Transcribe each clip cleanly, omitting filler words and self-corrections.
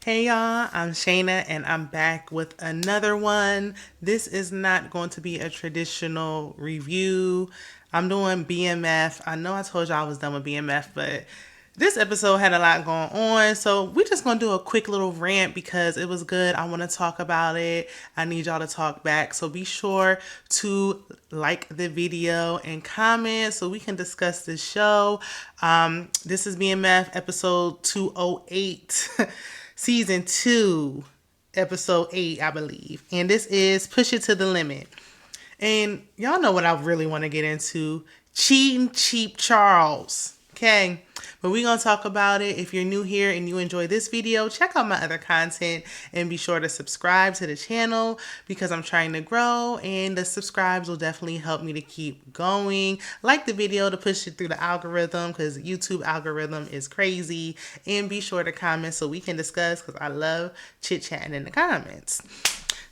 Hey y'all, I'm Shayna and I'm back with another one. This is not going to be a traditional review. I'm doing BMF. I know I told y'all I was done with BMF, but this episode had a lot going on. So we're just going to do a quick little rant because it was good. I want to talk about it. I need y'all to talk back. So be sure to like the video and comment so we can discuss this show. This is BMF episode 208. Season 2, episode 8, I believe. And this is Push It to the Limit. And y'all know what I really want to get into. Cheating Cheap Charles. Okay? But we're going to talk about it. If you're new here and you enjoy this video, check out my other content and be sure to subscribe to the channel because I'm trying to grow and the subscribes will definitely help me to keep going. Like the video to push it through the algorithm because YouTube algorithm is crazy. And be sure to comment so we can discuss because I love chit-chatting in the comments.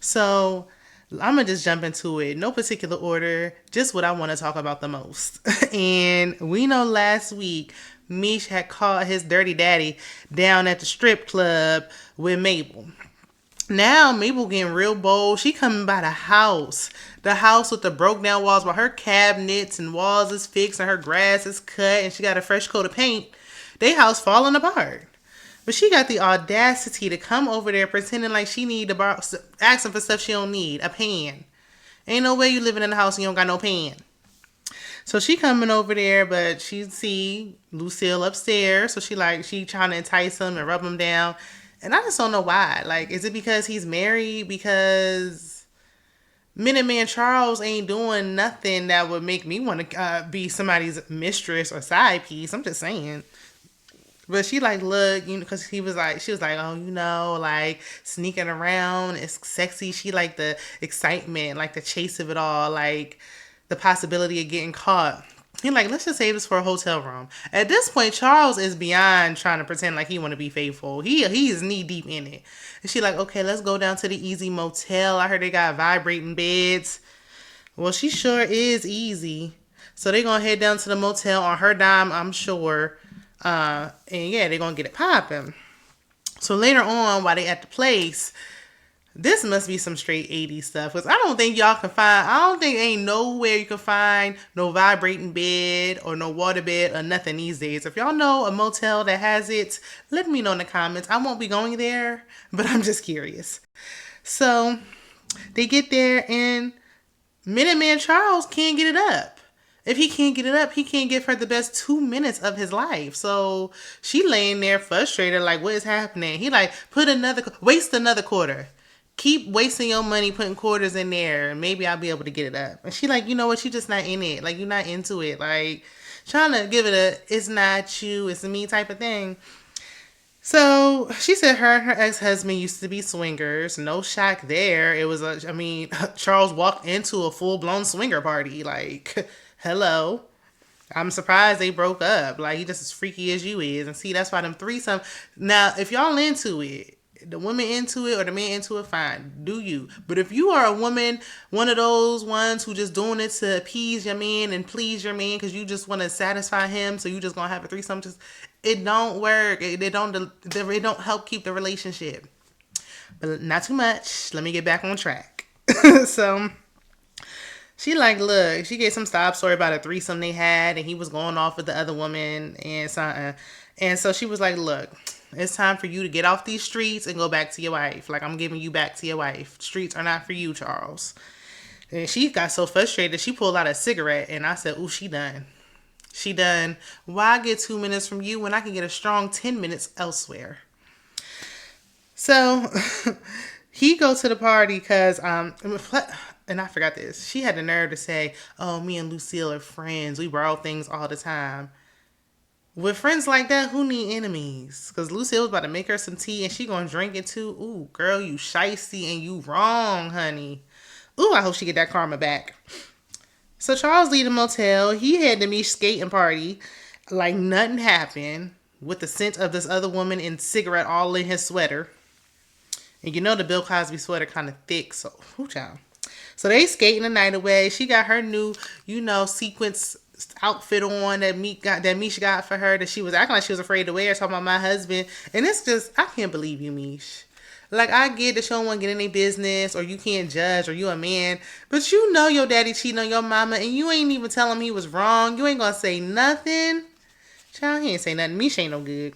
So I'm gonna just jump into it. No particular order, just what I want to talk about the most. And we know last week Meech had caught his dirty daddy down at the strip club with Mabel. Now Mabel getting real bold. She coming by the house with the broke down walls, while her cabinets and walls is fixed and her grass is cut and she got a fresh coat of paint. They house falling apart. But she got the audacity to come over there pretending like she need to borrow, asking for stuff she don't need, a pan. Ain't no way you living in the house and you don't got no pan. So she coming over there, but she see Lucille upstairs, so she trying to entice him and rub him down. And I just don't know why. Like, is it because he's married? Because Minuteman Charles ain't doing nothing that would make me want to be somebody's mistress or side piece. I'm just saying. But she like, look, because she was like, oh, like sneaking around, it's sexy. She like the excitement, like the chase of it all, like the possibility of getting caught. He like, let's just save this for a hotel room. At this point, Charles is beyond trying to pretend like he want to be faithful. He is knee deep in it. And she like, okay, let's go down to the Easy Motel. I heard they got vibrating beds. Well, she sure is easy. So they gonna head down to the motel on her dime, I'm sure. And yeah, they're gonna get it popping. So later on, while they at the place, this must be some straight 80s stuff. Because I don't think ain't nowhere you can find no vibrating bed or no water bed or nothing these days. If y'all know a motel that has it, let me know in the comments. I won't be going there, but I'm just curious. So they get there and Minuteman Charles can't get it up. If he can't get it up, he can't give her the best 2 minutes of his life. So she laying there frustrated, like, what is happening? He like, waste another quarter. Keep wasting your money putting quarters in there and maybe I'll be able to get it up. And she like, you know what? You just not in it. Like, you're not into it. Like, trying to give it it's not you, it's me type of thing. So she said her and her ex-husband used to be swingers. No shock there. It was Charles walked into a full-blown swinger party. Like, hello. I'm surprised they broke up. Like, he just as freaky as you is. And see, that's why them threesome. Now, if y'all into it, the women into it or the man into it, fine. Do you. But if you are a woman, one of those ones who just doing it to appease your man and please your man because you just want to satisfy him, so you just going to have a threesome, it don't work. It don't help keep the relationship. But not too much. Let me get back on track. So she like, look, she gave some sob story about a threesome they had and he was going off with the other woman and something. And so she was like, look, it's time for you to get off these streets and go back to your wife. Like, I'm giving you back to your wife. Streets are not for you, Charles. And she got so frustrated, she pulled out a cigarette and I said, ooh, she done. She done. Why get 2 minutes from you when I can get a strong 10 minutes elsewhere? So he go to the party because and I forgot this. She had the nerve to say, oh, me and Lucille are friends. We borrow things all the time. With friends like that, who need enemies? Because Lucille was about to make her some tea and she gonna drink it too. Ooh, girl, you shicey and you wrong, honey. Ooh, I hope she get that karma back. So Charles leave the motel. He had the Meech skating party like nothing happened with the scent of this other woman and cigarette all in his sweater. And you know the Bill Cosby sweater kind of thick, so whoo child. So they skating the night away. She got her new, sequence outfit on that Meech got for her that she was acting like she was afraid to wear, talking about my husband. And it's just, I can't believe you, Meech. Like, I get that you don't want to get in their business, or you can't judge, or you a man, but you know your daddy cheating on your mama, and you ain't even tell him he was wrong. You ain't gonna say nothing. Child, he ain't say nothing. Meech ain't no good.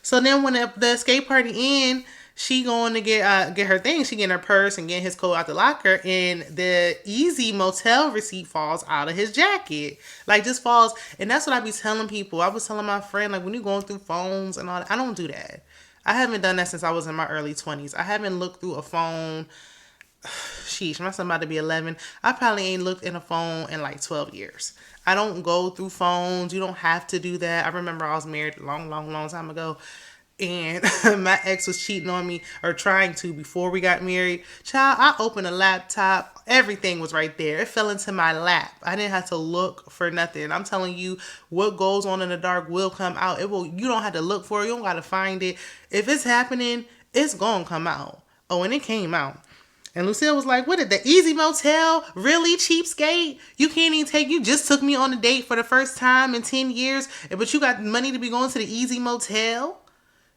So then when the escape party end, she going to get her things. She getting her purse and getting his coat out the locker, and the Easy Motel receipt falls out of his jacket. Like, just falls. And that's what I be telling people. I was telling my friend, like, when you going through phones and all that, I don't do that. I haven't done that since I was in my early 20s. I haven't looked through a phone. Sheesh, my son about to be 11. I probably ain't looked in a phone in like 12 years. I don't go through phones. You don't have to do that. I remember I was married a long time ago, and my ex was cheating on me, or trying to, before we got married. Child, I opened a laptop. Everything was right there. It fell into my lap. I didn't have to look for nothing. I'm telling you, what goes on in the dark will come out. It will. You don't have to look for it. You don't got to find it. If it's happening, it's going to come out. Oh, and it came out. And Lucille was like, what is the Easy Motel? Really, cheapskate? You can't even you just took me on a date for the first time in 10 years, but you got money to be going to the Easy Motel?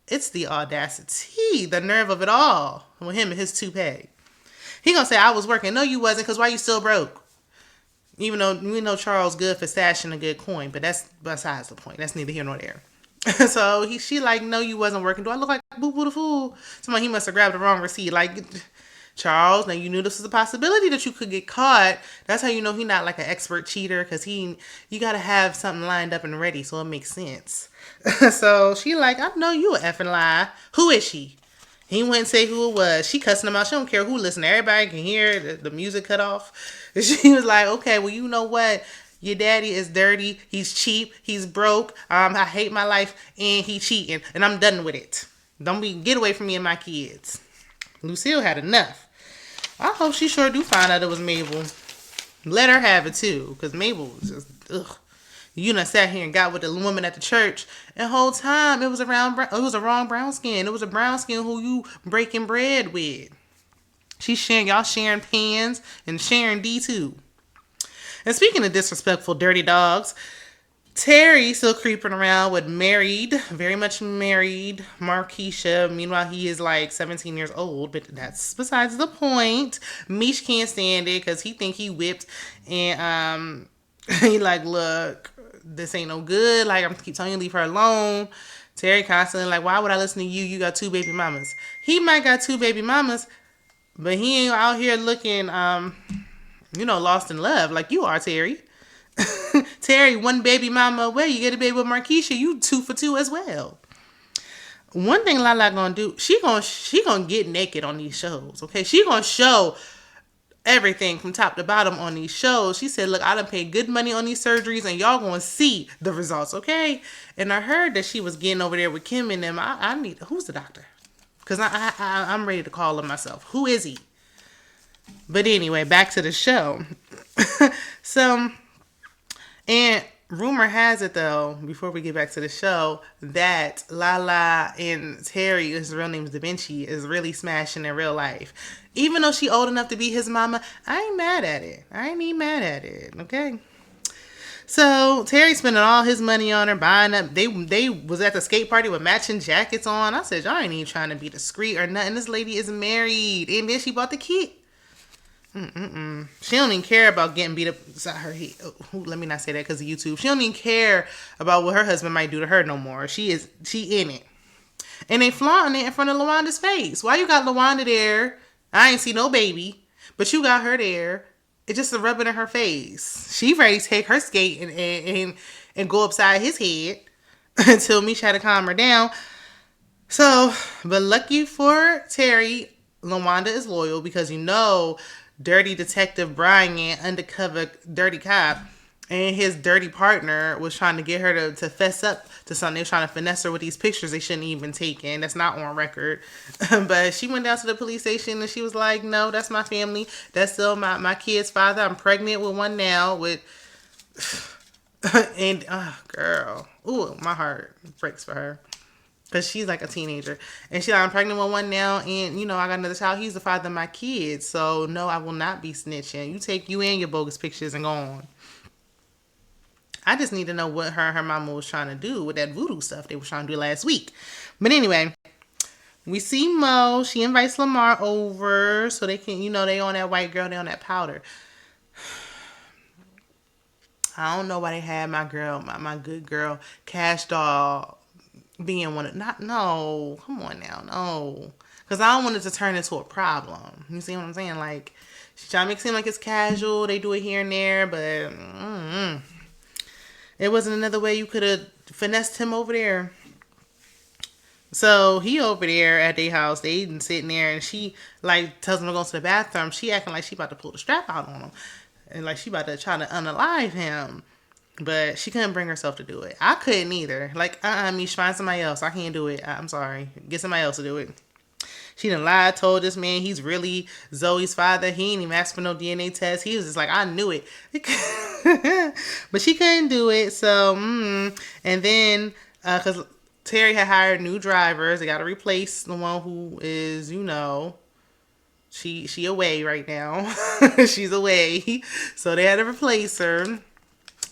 It's the audacity, the nerve of it all with him and his toupee. He gonna say, I was working. No, you wasn't, because why you still broke? Even though we know Charles good for stashing a good coin, but that's besides the point. That's neither here nor there. So she like, no, you wasn't working. Do I look like Boo Boo the Fool? Somebody, he must have grabbed the wrong receipt. Like, Charles, now you knew this was a possibility that you could get caught. That's how you know he's not like an expert cheater, because you got to have something lined up and ready so it makes sense. So she like, I know you a effing lie. Who is she? He wouldn't say who it was. She cussing him out. She don't care who listen. Everybody can hear the music cut off. She was like, okay, well, you know what? Your daddy is dirty. He's cheap. He's broke. I hate my life, and he cheating, and I'm done with it. Get away from me and my kids. Lucille had enough. I hope she sure do find out it was Mabel. Let her have it too, because Mabel was just, ugh. You done sat here and got with the woman at the church, and the whole time it was a wrong brown skin. It was a brown skin who you breaking bread with. Y'all sharing pans and sharing D too. And speaking of disrespectful dirty dogs, Terry still creeping around with very much married, Marquisha. Meanwhile, he is like 17 years old, but that's besides the point. Meech can't stand it because he think he whipped, and he like, look, this ain't no good. Like, I'm keep telling you, leave her alone. Terry constantly like, why would I listen to you? You got 2 baby mamas. He might got 2 baby mamas, but he ain't out here looking, lost in love like you are, Terry. Terry, 1 baby mama away. You get a baby with Marquisha, you 2 for 2 as well. One thing Lala gonna do, she gonna get naked on these shows, okay? She gonna show everything from top to bottom on these shows. She said, look, I done paid good money on these surgeries, and y'all gonna see the results, okay? And I heard that she was getting over there with Kim and them. Who's the doctor? Because I'm ready to call him myself. Who is he? But anyway, back to the show. So... And rumor has it, though, before we get back to the show, that Lala and Terry, his real name is Da Vinci, is really smashing in real life. Even though she old enough to be his mama, I ain't mad at it. I ain't even mad at it, okay? So Terry spending all his money on her, buying up. They was at the skate party with matching jackets on. I said, y'all ain't even trying to be discreet or nothing. This lady is married, and then she bought the kid. She don't even care about getting beat up inside her head. Let me not say that because of YouTube. She don't even care about what her husband might do to her no more. She in it. And they flaunting it in front of LaWanda's face. Why you got LaWanda there? I ain't see no baby, but you got her there. It's just a rubbing in her face. She ready to take her skate and go upside his head until Meech had to calm her down. So, but lucky for Terry, LaWanda is loyal because dirty detective Bryant, undercover dirty cop, and his dirty partner was trying to get her to fess up to something. They were trying to finesse her with these pictures they shouldn't even taken. That's not on record. But she went down to the police station and she was like, no, that's my family. That's still my kid's father. I'm pregnant with one now and girl. Ooh, my heart breaks for her. Because she's like a teenager. And she's like, I'm pregnant with one now. And, I got another child. He's the father of my kids. So, no, I will not be snitching. You take you and your bogus pictures and go on. I just need to know what her and her mama was trying to do with that voodoo stuff they were trying to do last week. But anyway, we see Mo. She invites Lamar over so they can, they on that white girl, they on that powder. I don't know why they had my girl, my good girl, Cash Doll, being one of, not, no, come on now, no. Because I don't want it to turn into a problem. You see what I'm saying? Like, she trying to make it seem like it's casual. They do it here and there, but it wasn't another way you could have finessed him over there. So he over there at their house, they even sitting there, and she like tells him to go to the bathroom. She acting like she about to pull the strap out on him, and like she about to try to unalive him, but she couldn't bring herself to do it. I couldn't either. Like, Meech, find somebody else. I can't do it. I'm sorry. Get somebody else to do it. She done lied, told this man he's really Zoe's father. He ain't even asked for no DNA test. He was just like, I knew it. But she couldn't do it. So, and then, because Terry had hired new drivers, they got to replace the one who is, she away right now. She's away. So they had to replace her.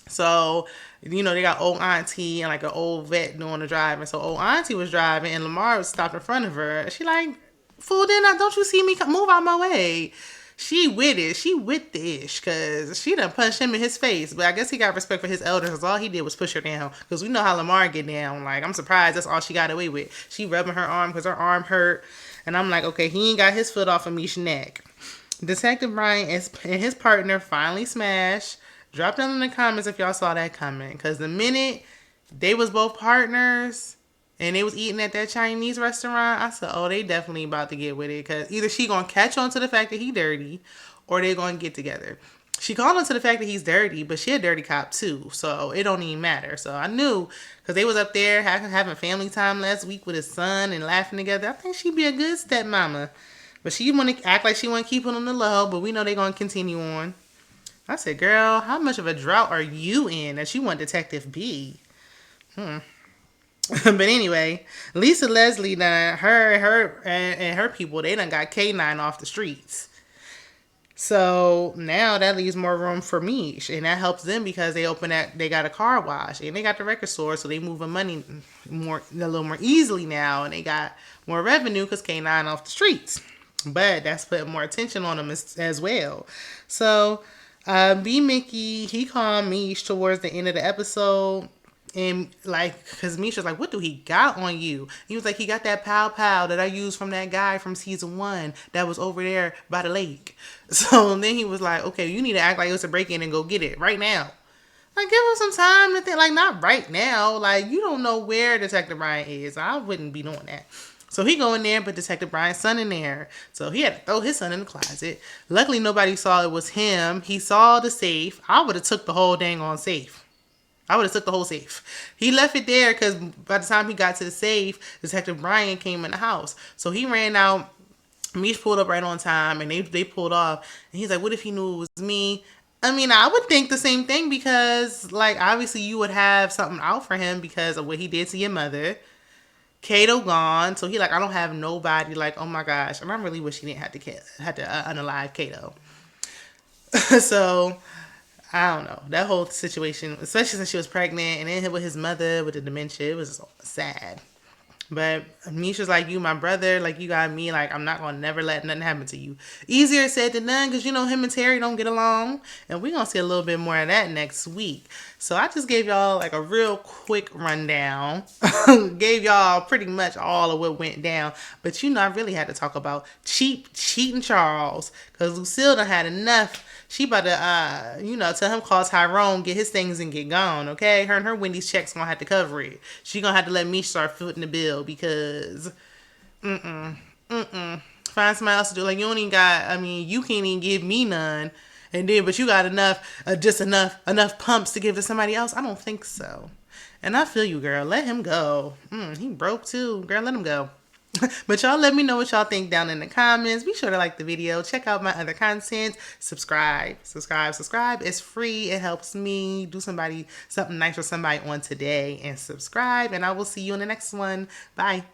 So, they got old auntie and like an old vet doing the driving. So old auntie was driving and Lamar was stopped in front of her. She like, fool, don't you see me? Move out my way. She with it. She with the ish because she done punched him in his face. But I guess he got respect for his elders because all he did was push her down. Because we know how Lamar get down. Like, I'm surprised that's all she got away with. She rubbing her arm because her arm hurt. And I'm like, okay, he ain't got his foot off of Meech's neck. Detective Bryant and his partner finally smashed. Drop down in the comments if y'all saw that coming. Because the minute they was both partners and they was eating at that Chinese restaurant, I said, oh, they definitely about to get with it. Because either she going to catch on to the fact that he dirty or they going to get together. She called on to the fact that he's dirty, but she a dirty cop too. So it don't even matter. So I knew because they was up there having family time last week with his son and laughing together. I think she'd be a good stepmama. But she want to act like she want to keep it on the low, but we know they going to continue on. I said, girl, how much of a drought are you in that you want Detective B? But anyway, Lisa Leslie done, her and her people, they done got K9 off the streets. So now that leaves more room for Meech, and that helps them because they got a car wash and they got the record store, so they moving money a little more easily now, and they got more revenue because K9 off the streets. But that's putting more attention on them as well. So Mickie, he called Meech towards the end of the episode. And like, because Meech was like, what do he got on you? He was like, he got that pow pow that I used from that guy from season 1 that was over there by the lake. So then he was like, okay, you need to act like it's a break-in and go get it right now. Like, give him some time to think. Like, not right now. Like, you don't know where Detective Bryant is. I wouldn't be doing that. So he go in there, but Detective Bryant's son in there. So he had to throw his son in the closet. Luckily, nobody saw it was him. He saw the safe. I would have took the whole dang on safe. I would have took the whole safe. He left it there because by the time he got to the safe, Detective Bryant came in the house. So he ran out. Meech pulled up right on time, and they pulled off. And he's like, what if he knew it was me? I mean, I would think the same thing because, like, obviously you would have something out for him because of what he did to your mother. Kato gone, so he like, I don't have nobody. Like, oh my gosh, and I really wish he didn't have to unalive Kato. So I don't know, that whole situation, especially since she was pregnant and then with his mother with the dementia, it was sad. But Misha's like, you my brother, like you got me, like I'm not gonna never let nothing happen to you. Easier said than done because him and Terry don't get along, and we're gonna see a little bit more of that next week. So I just gave y'all like a real quick rundown. Gave y'all pretty much all of what went down, but I really had to talk about cheating Charles because Lucille done had enough. She about to, tell him call Tyrone, get his things and get gone, okay? Her and her Wendy's checks gonna have to cover it. She gonna have to let me start footing the bill because, find somebody else to do. Like, you don't even got, you can't even give me none. And then, but you got enough pumps to give to somebody else? I don't think so. And I feel you, girl. Let him go. He broke too. Girl, let him go. But y'all let me know what y'all think down in the comments. Be sure to like the video. Check out my other content. Subscribe. It's free. It helps me do something nice for somebody on today. And subscribe. And I will see you in the next one. Bye.